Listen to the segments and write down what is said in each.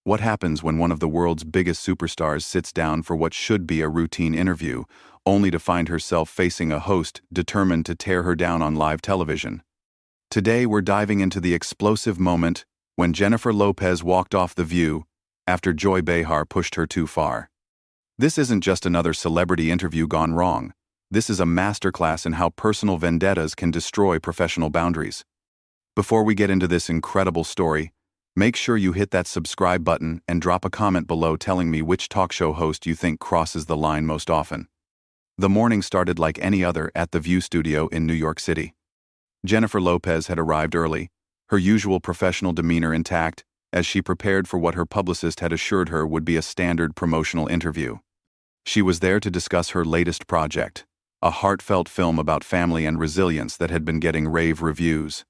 What happens when one of the world's biggest superstars sits down for what should be a routine interview, only to find herself facing a host determined to tear her down on live television? Today we're diving into the explosive moment when Jennifer Lopez walked off The View after Joy Behar pushed her too far. This isn't just another celebrity interview gone wrong. This is a masterclass in how personal vendettas can destroy professional boundaries. Before we get into this incredible story, make sure you hit that subscribe button and drop a comment below telling me which talk show host you think crosses the line most often. The morning started like any other at the View studio in New York City. Jennifer Lopez had arrived early, her usual professional demeanor intact, as she prepared for what her publicist had assured her would be a standard promotional interview. She was there to discuss her latest project, a heartfelt film about family and resilience that had been getting rave reviews.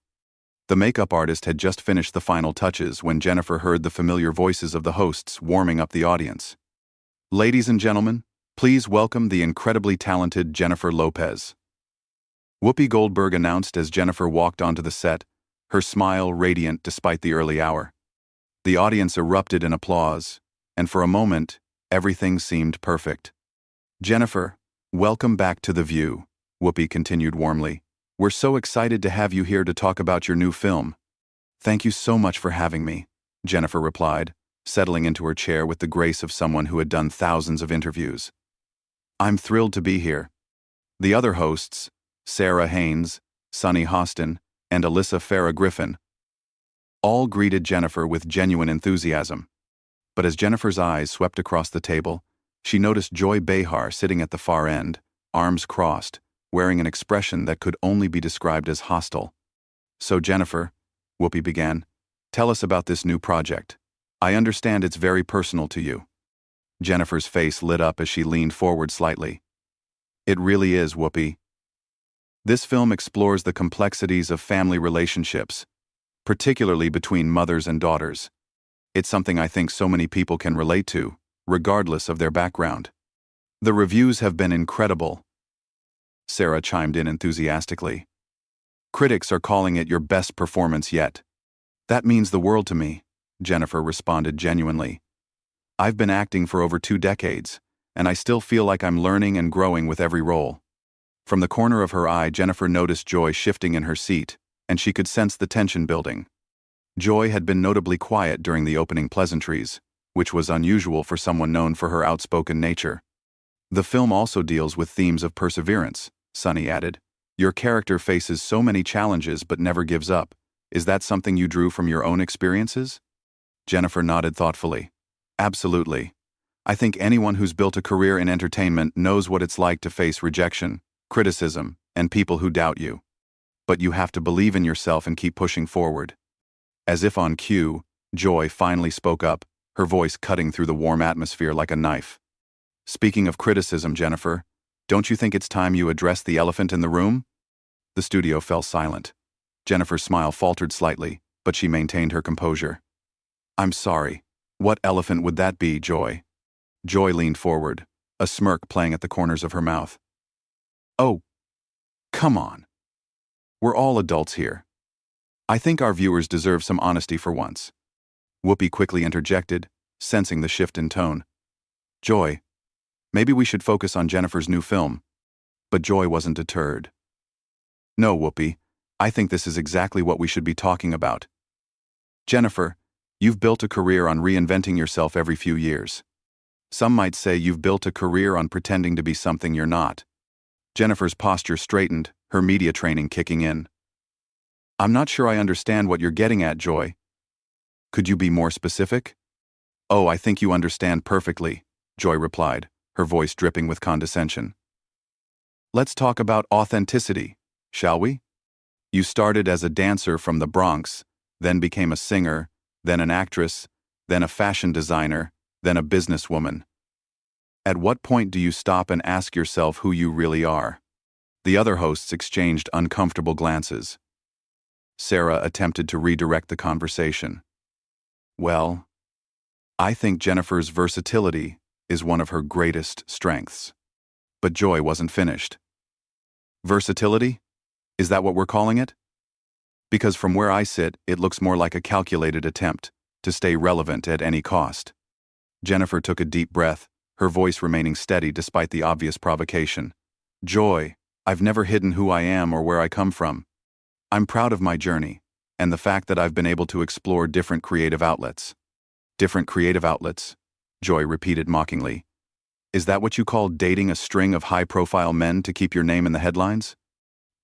The makeup artist had just finished the final touches when Jennifer heard the familiar voices of the hosts warming up the audience. "Ladies and gentlemen, please welcome the incredibly talented Jennifer Lopez." Whoopi Goldberg announced as Jennifer walked onto the set, her smile radiant despite the early hour. The audience erupted in applause, and for a moment, everything seemed perfect. "Jennifer, welcome back to The View," Whoopi continued warmly. "We're so excited to have you here to talk about your new film." "Thank you so much for having me," Jennifer replied, settling into her chair with the grace of someone who had done thousands of interviews. "I'm thrilled to be here." The other hosts, Sarah Haynes, Sunny Hostin, and Alyssa Farah Griffin, all greeted Jennifer with genuine enthusiasm. But as Jennifer's eyes swept across the table, she noticed Joy Behar sitting at the far end, arms crossed, wearing an expression that could only be described as hostile. "So Jennifer," Whoopi began, "tell us about this new project. I understand it's very personal to you." Jennifer's face lit up as she leaned forward slightly. "It really is, Whoopi. This film explores the complexities of family relationships, particularly between mothers and daughters. It's something I think so many people can relate to, regardless of their background." "The reviews have been incredible," Sarah chimed in enthusiastically. "Critics are calling it your best performance yet." "That means the world to me," Jennifer responded genuinely. "I've been acting for over 2 decades, and I still feel like I'm learning and growing with every role." From the corner of her eye, Jennifer noticed Joy shifting in her seat, and she could sense the tension building. Joy had been notably quiet during the opening pleasantries, which was unusual for someone known for her outspoken nature. "The film also deals with themes of perseverance," Sunny added. "Your character faces so many challenges but never gives up. Is that something you drew from your own experiences?" Jennifer nodded thoughtfully. "Absolutely. I think anyone who's built a career in entertainment knows what it's like to face rejection, criticism, and people who doubt you. But you have to believe in yourself and keep pushing forward." As if on cue, Joy finally spoke up, her voice cutting through the warm atmosphere like a knife. "Speaking of criticism, Jennifer, don't you think it's time you address the elephant in the room?" The studio fell silent. Jennifer's smile faltered slightly, but she maintained her composure. "I'm sorry. What elephant would that be, Joy?" Joy leaned forward, a smirk playing at the corners of her mouth. "Oh, come on. We're all adults here. I think our viewers deserve some honesty for once." Whoopi quickly interjected, sensing the shift in tone. "Joy, maybe we should focus on Jennifer's new film." But Joy wasn't deterred. "No, Whoopi, I think this is exactly what we should be talking about. Jennifer, you've built a career on reinventing yourself every few years. Some might say you've built a career on pretending to be something you're not." Jennifer's posture straightened, her media training kicking in. "I'm not sure I understand what you're getting at, Joy. Could you be more specific?" "Oh, I think you understand perfectly," Joy replied, her voice dripping with condescension. "Let's talk about authenticity, shall we? You started as a dancer from the Bronx, then became a singer, then an actress, then a fashion designer, then a businesswoman. At what point do you stop and ask yourself who you really are?" The other hosts exchanged uncomfortable glances. Sarah attempted to redirect the conversation. "Well, I think Jennifer's versatility is one of her greatest strengths." But Joy wasn't finished. "Versatility? Is that what we're calling it? Because from where I sit, it looks more like a calculated attempt to stay relevant at any cost. Jennifer took a deep breath, her voice remaining steady despite the obvious provocation. Joy, I've never hidden who I am or where I come from. I'm proud of my journey, and the fact that I've been able to explore different creative outlets. Different creative outlets? Joy repeated mockingly. Is that what you call dating a string of high-profile men to keep your name in the headlines?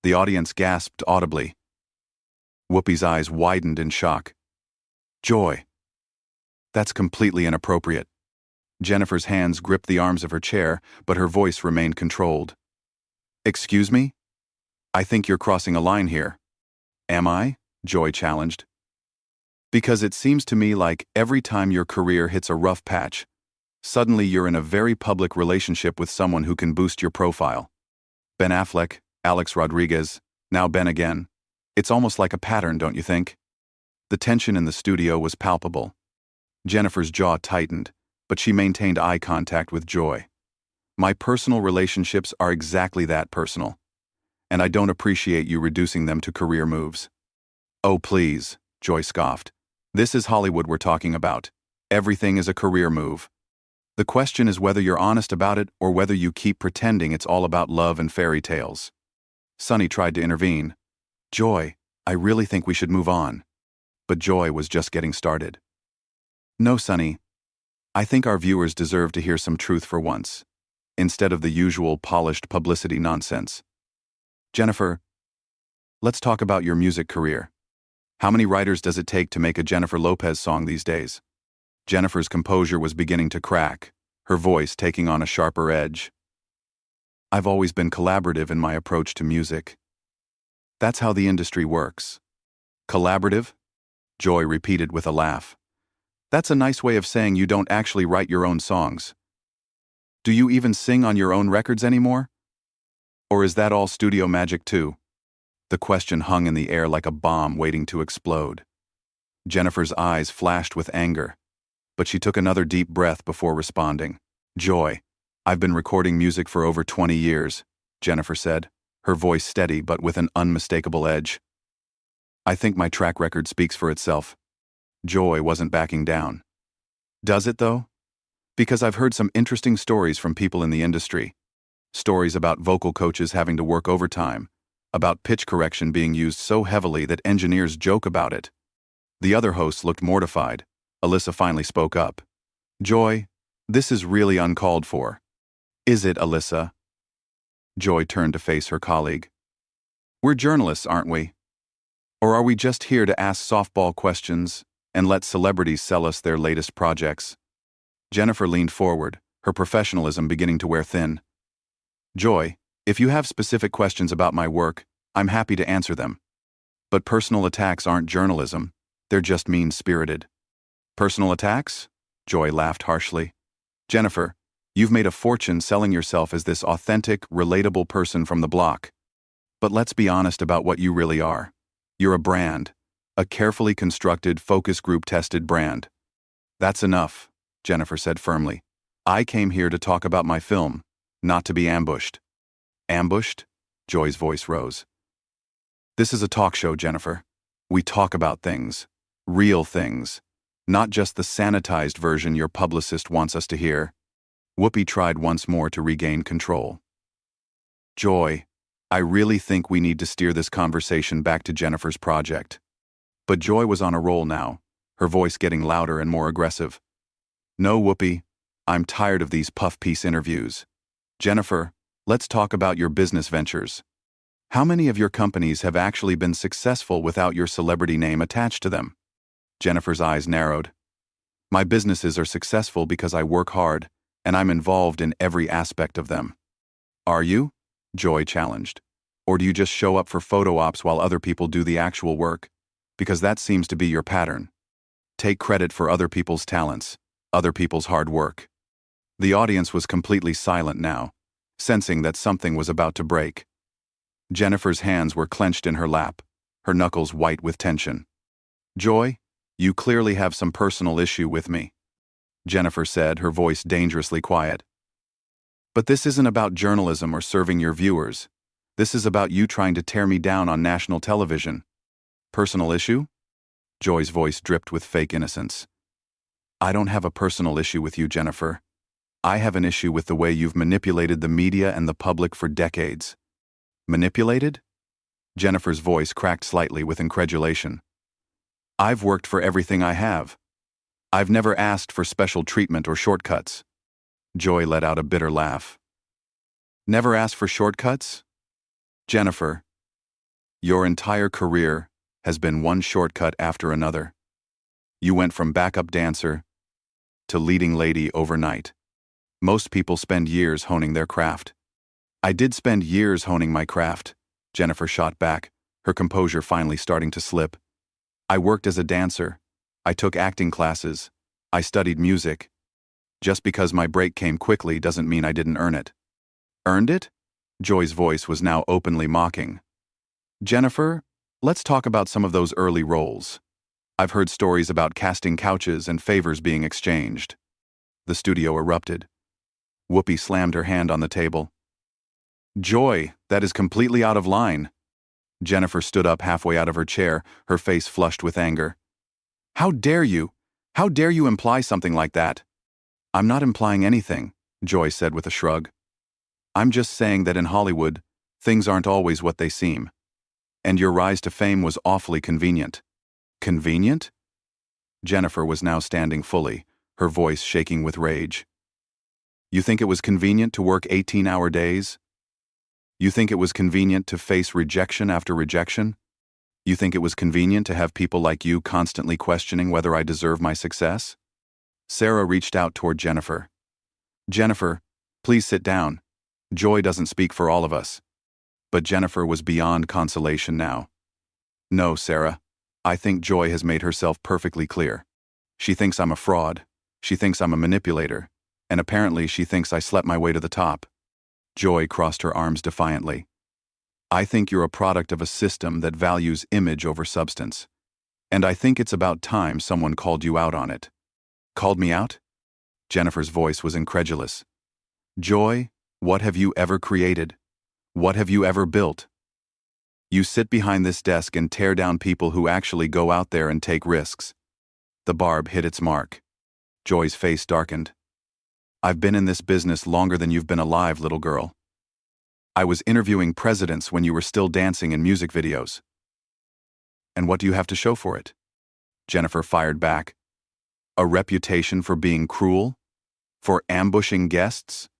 The audience gasped audibly. Whoopi's eyes widened in shock. Joy. That's completely inappropriate. Jennifer's hands gripped the arms of her chair, but her voice remained controlled. Excuse me? I think you're crossing a line here. Am I? Joy challenged. Because it seems to me like every time your career hits a rough patch, suddenly you're in a very public relationship with someone who can boost your profile. Ben Affleck, Alex Rodriguez, now Ben again. It's almost like a pattern, don't you think? The tension in the studio was palpable. Jennifer's jaw tightened, but she maintained eye contact with Joy. My personal relationships are exactly that personal, and I don't appreciate you reducing them to career moves. Oh, please, Joy scoffed. This is Hollywood we're talking about. Everything is a career move. The question is whether you're honest about it or whether you keep pretending it's all about love and fairy tales. Sonny tried to intervene. Joy, I really think we should move on. But Joy was just getting started. No, Sonny. I think our viewers deserve to hear some truth for once, instead of the usual polished publicity nonsense. Jennifer, let's talk about your music career. How many writers does it take to make a Jennifer Lopez song these days? Jennifer's composure was beginning to crack, her voice taking on a sharper edge. I've always been collaborative in my approach to music. That's how the industry works. Collaborative? Joy repeated with a laugh. That's a nice way of saying you don't actually write your own songs. Do you even sing on your own records anymore? Or is that all studio magic too? The question hung in the air like a bomb waiting to explode. Jennifer's eyes flashed with anger, but she took another deep breath before responding. Joy, I've been recording music for over 20 years, Jennifer said, her voice steady but with an unmistakable edge. I think my track record speaks for itself. Joy wasn't backing down. Does it, though? Because I've heard some interesting stories from people in the industry. Stories about vocal coaches having to work overtime, about pitch correction being used so heavily that engineers joke about it. The other hosts looked mortified. Alyssa finally spoke up. Joy, this is really uncalled for. Is it, Alyssa? Joy turned to face her colleague. We're journalists, aren't we? Or are we just here to ask softball questions and let celebrities sell us their latest projects? Jennifer leaned forward, her professionalism beginning to wear thin. Joy, if you have specific questions about my work, I'm happy to answer them. But personal attacks aren't journalism, they're just mean-spirited. Personal attacks? Joy laughed harshly. Jennifer, you've made a fortune selling yourself as this authentic, relatable person from the block. But let's be honest about what you really are. You're a brand, a carefully constructed, focus group-tested brand. That's enough, Jennifer said firmly. I came here to talk about my film, not to be ambushed. Ambushed? Joy's voice rose. This is a talk show, Jennifer. We talk about things. Real things. Not just the sanitized version your publicist wants us to hear. Whoopi tried once more to regain control. Joy, I really think we need to steer this conversation back to Jennifer's project. But Joy was on a roll now, her voice getting louder and more aggressive. No, Whoopi, I'm tired of these puff-piece interviews. Jennifer, let's talk about your business ventures. How many of your companies have actually been successful without your celebrity name attached to them? Jennifer's eyes narrowed. My businesses are successful because I work hard, and I'm involved in every aspect of them. Are you? Joy challenged. Or do you just show up for photo ops while other people do the actual work? Because that seems to be your pattern. Take credit for other people's talents, other people's hard work. The audience was completely silent now, sensing that something was about to break. Jennifer's hands were clenched in her lap, her knuckles white with tension. Joy, you clearly have some personal issue with me, Jennifer said, her voice dangerously quiet. But this isn't about journalism or serving your viewers. This is about you trying to tear me down on national television. Personal issue? Joy's voice dripped with fake innocence. I don't have a personal issue with you, Jennifer. I have an issue with the way you've manipulated the media and the public for decades. Manipulated? Jennifer's voice cracked slightly with incredulation. I've worked for everything I have. I've never asked for special treatment or shortcuts. Joy let out a bitter laugh. Never asked for shortcuts? Jennifer, your entire career has been one shortcut after another. You went from backup dancer to leading lady overnight. Most people spend years honing their craft. I did spend years honing my craft, Jennifer shot back, her composure finally starting to slip. I worked as a dancer. I took acting classes. I studied music. Just because my break came quickly doesn't mean I didn't earn it. Earned it? Joy's voice was now openly mocking. Jennifer, let's talk about some of those early roles. I've heard stories about casting couches and favors being exchanged. The studio erupted. Whoopi slammed her hand on the table. Joy, that is completely out of line. Jennifer stood up halfway out of her chair, her face flushed with anger. How dare you? How dare you imply something like that? I'm not implying anything, Joy said with a shrug. I'm just saying that in Hollywood, things aren't always what they seem. And your rise to fame was awfully convenient. Convenient? Jennifer was now standing fully, her voice shaking with rage. You think it was convenient to work 18-hour days? You think it was convenient to face rejection after rejection? You think it was convenient to have people like you constantly questioning whether I deserve my success? Sarah reached out toward Jennifer. Jennifer, please sit down. Joy doesn't speak for all of us. But Jennifer was beyond consolation now. No, Sarah. I think Joy has made herself perfectly clear. She thinks I'm a fraud. She thinks I'm a manipulator. And apparently she thinks I slept my way to the top. Joy crossed her arms defiantly. I think you're a product of a system that values image over substance. And I think it's about time someone called you out on it. Called me out? Jennifer's voice was incredulous. Joy, what have you ever created? What have you ever built? You sit behind this desk and tear down people who actually go out there and take risks. The barb hit its mark. Joy's face darkened. I've been in this business longer than you've been alive, little girl. I was interviewing presidents when you were still dancing in music videos. And what do you have to show for it? Jennifer fired back. A reputation for being cruel? For ambushing guests?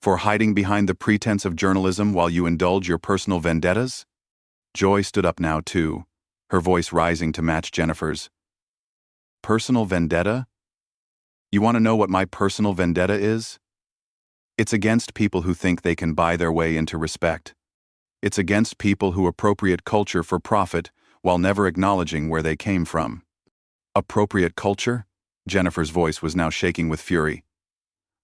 For hiding behind the pretense of journalism while you indulge your personal vendettas? Joy stood up now too, her voice rising to match Jennifer's. Personal vendetta? You want to know what my personal vendetta is? It's against people who think they can buy their way into respect. It's against people who appropriate culture for profit while never acknowledging where they came from. Appropriate culture? Jennifer's voice was now shaking with fury.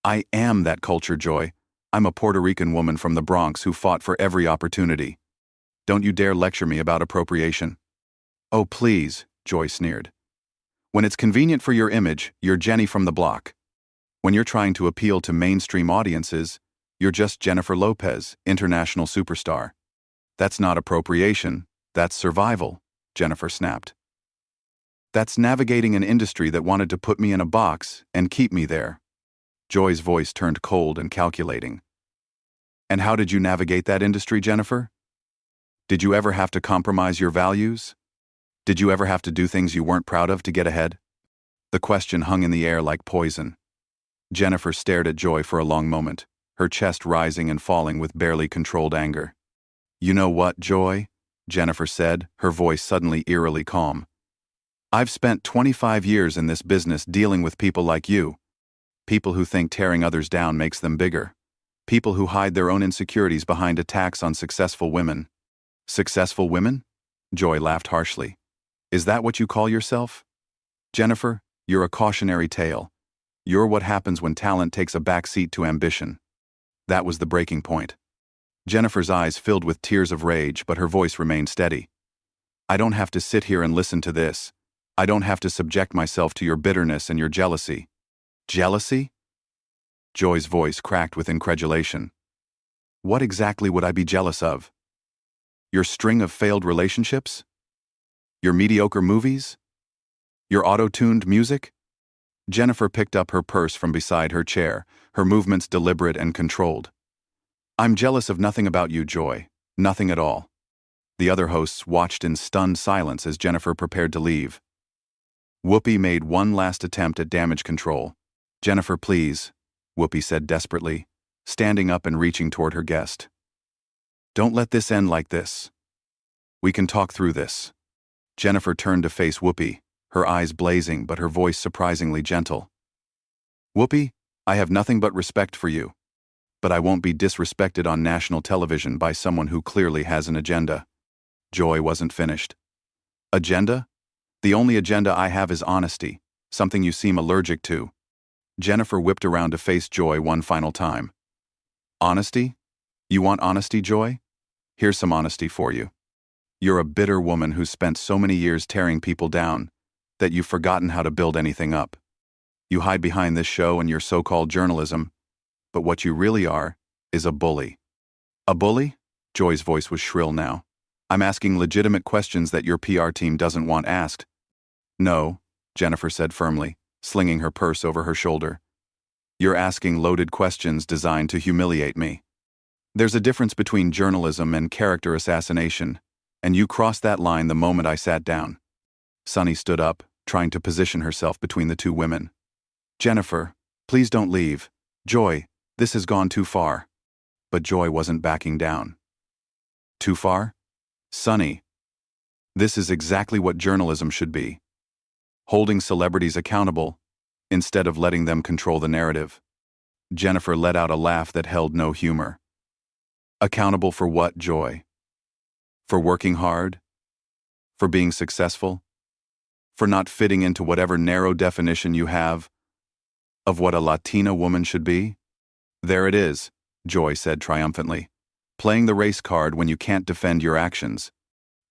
I am that culture, Joy. I'm a Puerto Rican woman from the Bronx who fought for every opportunity. Don't you dare lecture me about appropriation. Oh, please, Joy sneered. When it's convenient for your image, you're Jenny from the block. When you're trying to appeal to mainstream audiences, you're just Jennifer Lopez, international superstar. That's not appropriation, that's survival, Jennifer snapped. That's navigating an industry that wanted to put me in a box and keep me there. Joy's voice turned cold and calculating. And how did you navigate that industry, Jennifer? Did you ever have to compromise your values? Did you ever have to do things you weren't proud of to get ahead? The question hung in the air like poison. Jennifer stared at Joy for a long moment, her chest rising and falling with barely controlled anger. You know what, Joy? Jennifer said, her voice suddenly eerily calm. I've spent 25 years in this business dealing with people like you. People who think tearing others down makes them bigger. People who hide their own insecurities behind attacks on successful women. Successful women? Joy laughed harshly. Is that what you call yourself? Jennifer, you're a cautionary tale. You're what happens when talent takes a back seat to ambition. That was the breaking point. Jennifer's eyes filled with tears of rage, but her voice remained steady. I don't have to sit here and listen to this. I don't have to subject myself to your bitterness and your jealousy. Jealousy? Joy's voice cracked with incredulation. What exactly would I be jealous of? Your string of failed relationships? Your mediocre movies? Your auto-tuned music? Jennifer picked up her purse from beside her chair, her movements deliberate and controlled. I'm jealous of nothing about you, Joy. Nothing at all. The other hosts watched in stunned silence as Jennifer prepared to leave. Whoopi made one last attempt at damage control. Jennifer, please, Whoopi said desperately, standing up and reaching toward her guest. Don't let this end like this. We can talk through this. Jennifer turned to face Whoopi, her eyes blazing but her voice surprisingly gentle. Whoopi, I have nothing but respect for you. But I won't be disrespected on national television by someone who clearly has an agenda. Joy wasn't finished. Agenda? The only agenda I have is honesty, something you seem allergic to. Jennifer whipped around to face Joy one final time. Honesty? You want honesty, Joy? Here's some honesty for you. You're a bitter woman who's spent so many years tearing people down that you've forgotten how to build anything up. You hide behind this show and your so-called journalism, but what you really are is a bully. A bully? Joy's voice was shrill now. I'm asking legitimate questions that your PR team doesn't want asked. No, Jennifer said firmly, slinging her purse over her shoulder. You're asking loaded questions designed to humiliate me. There's a difference between journalism and character assassination, and you crossed that line the moment I sat down. Sunny stood up, trying to position herself between the two women. Jennifer, please don't leave. Joy, this has gone too far. But Joy wasn't backing down. Too far? Sunny. This is exactly what journalism should be. Holding celebrities accountable, instead of letting them control the narrative. Jennifer let out a laugh that held no humor. Accountable for what, Joy? For working hard? For being successful? For not fitting into whatever narrow definition you have of what a Latina woman should be? There it is, Joy said triumphantly. Playing the race card when you can't defend your actions.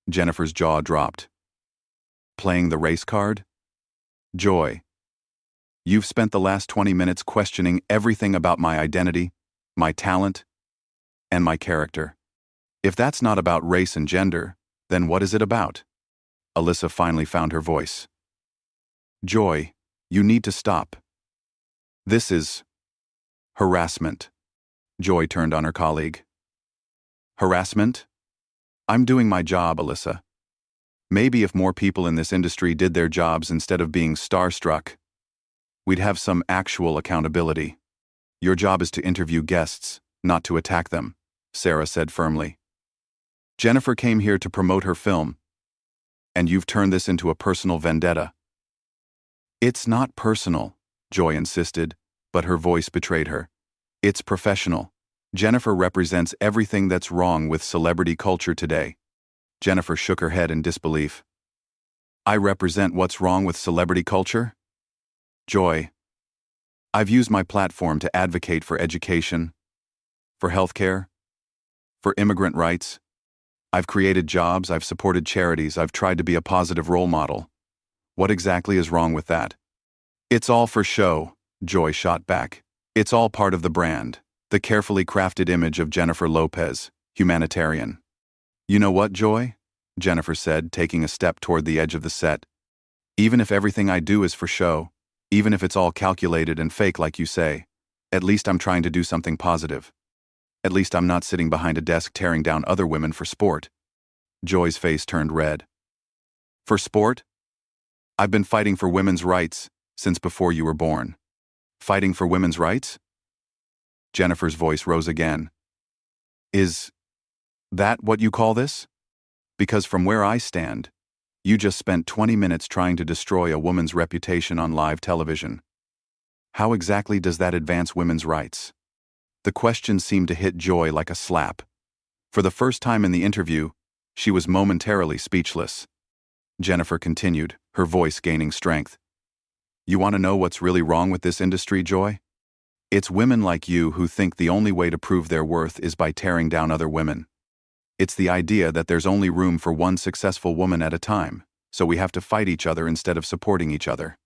Jennifer's jaw dropped. Playing the race card? Joy, you've spent the last 20 minutes questioning everything about my identity, my talent, and my character. If that's not about race and gender, then what is it about? Alyssa finally found her voice. Joy, you need to stop. This is harassment. Joy turned on her colleague. Harassment? I'm doing my job, Alyssa. Maybe if more people in this industry did their jobs instead of being starstruck, we'd have some actual accountability. Your job is to interview guests, not to attack them, Sarah said firmly. Jennifer came here to promote her film, and you've turned this into a personal vendetta. It's not personal, Joy insisted, but her voice betrayed her. It's professional. Jennifer represents everything that's wrong with celebrity culture today. Jennifer shook her head in disbelief. I represent what's wrong with celebrity culture? Joy, I've used my platform to advocate for education, for healthcare, for immigrant rights. I've created jobs, I've supported charities, I've tried to be a positive role model. What exactly is wrong with that? It's all for show, Joy shot back. It's all part of the brand, the carefully crafted image of Jennifer Lopez, humanitarian. You know what, Joy? Jennifer said, taking a step toward the edge of the set. Even if everything I do is for show, even if it's all calculated and fake like you say, at least I'm trying to do something positive. At least I'm not sitting behind a desk tearing down other women for sport. Joy's face turned red. For sport? I've been fighting for women's rights since before you were born. Fighting for women's rights? Jennifer's voice rose again. Is that what you call this? Because from where I stand, you just spent 20 minutes trying to destroy a woman's reputation on live television. How exactly does that advance women's rights? The question seemed to hit Joy like a slap. For the first time in the interview, she was momentarily speechless. Jennifer continued, her voice gaining strength. You want to know what's really wrong with this industry, Joy? It's women like you who think the only way to prove their worth is by tearing down other women. It's the idea that there's only room for one successful woman at a time, so we have to fight each other instead of supporting each other.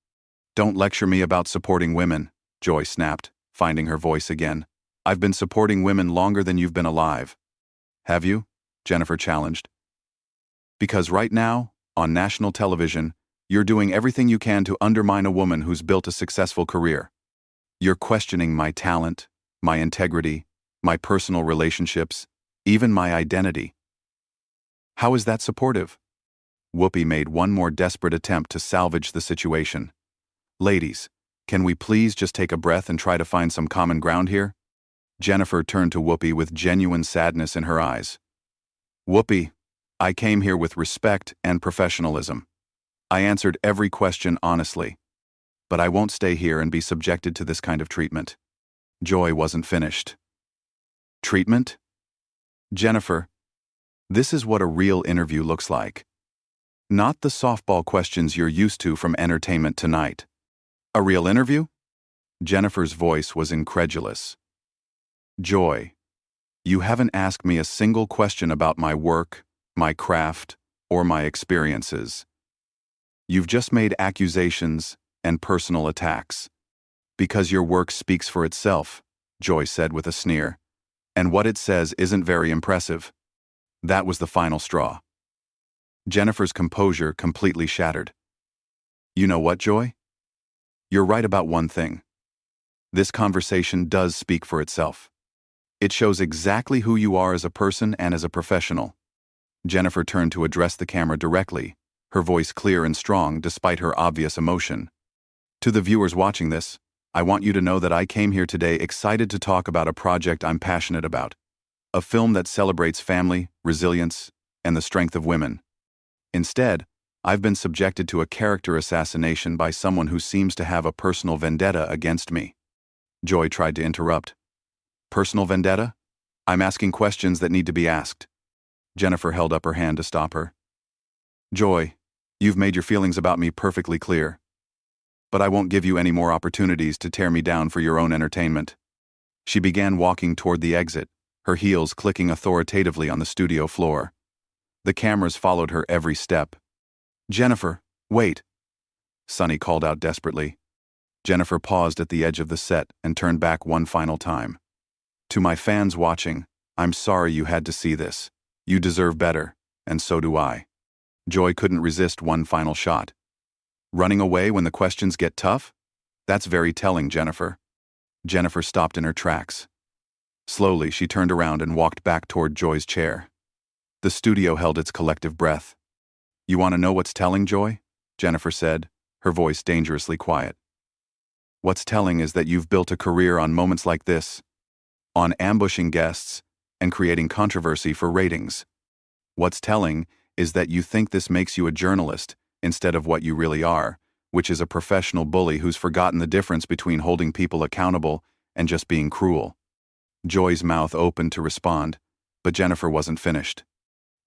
Don't lecture me about supporting women, Joy snapped, finding her voice again. I've been supporting women longer than you've been alive. Have you? Jennifer challenged. Because right now, on national television, You're doing everything you can to undermine a woman who's built a successful career. You're questioning my talent, my integrity, my personal relationships, even my identity. How is that supportive? Whoopi made one more desperate attempt to salvage the situation. Ladies, can we please just take a breath and try to find some common ground here? Jennifer turned to Whoopi with genuine sadness in her eyes. Whoopi, I came here with respect and professionalism. I answered every question honestly. But I won't stay here and be subjected to this kind of treatment. Joy wasn't finished. Treatment? Jennifer, this is what a real interview looks like. Not the softball questions you're used to from Entertainment Tonight. A real interview? Jennifer's voice was incredulous. Joy, you haven't asked me a single question about my work, my craft, or my experiences. You've just made accusations and personal attacks. Because your work speaks for itself, Joy said with a sneer. And what it says isn't very impressive. That was the final straw. Jennifer's composure completely shattered. You know what, Joy? You're right about one thing. This conversation does speak for itself. It shows exactly who you are as a person and as a professional. Jennifer turned to address the camera directly, her voice clear and strong despite her obvious emotion. To the viewers watching this, I want you to know that I came here today excited to talk about a project I'm passionate about. A film that celebrates family, resilience, and the strength of women. Instead, I've been subjected to a character assassination by someone who seems to have a personal vendetta against me. Joy tried to interrupt. Personal vendetta? I'm asking questions that need to be asked. Jennifer held up her hand to stop her. Joy, you've made your feelings about me perfectly clear. But I won't give you any more opportunities to tear me down for your own entertainment. She began walking toward the exit, her heels clicking authoritatively on the studio floor. The cameras followed her every step. Jennifer, wait! Sonny called out desperately. Jennifer paused at the edge of the set and turned back one final time. To my fans watching, I'm sorry you had to see this. You deserve better, and so do I. Joy couldn't resist one final shot. Running away when the questions get tough? That's very telling, Jennifer. Jennifer stopped in her tracks. Slowly, she turned around and walked back toward Joy's chair. The studio held its collective breath. You want to know what's telling, Joy? Jennifer said, her voice dangerously quiet. What's telling is that you've built a career on moments like this, on ambushing guests and creating controversy for ratings. What's telling is that you think this makes you a journalist instead of what you really are, which is a professional bully who's forgotten the difference between holding people accountable and just being cruel. Joy's mouth opened to respond, but Jennifer wasn't finished.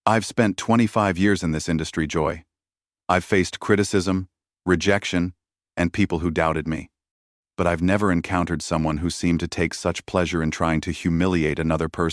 I've spent 25 years in this industry, Joy. I've faced criticism, rejection, and people who doubted me. But I've never encountered someone who seemed to take such pleasure in trying to humiliate another person.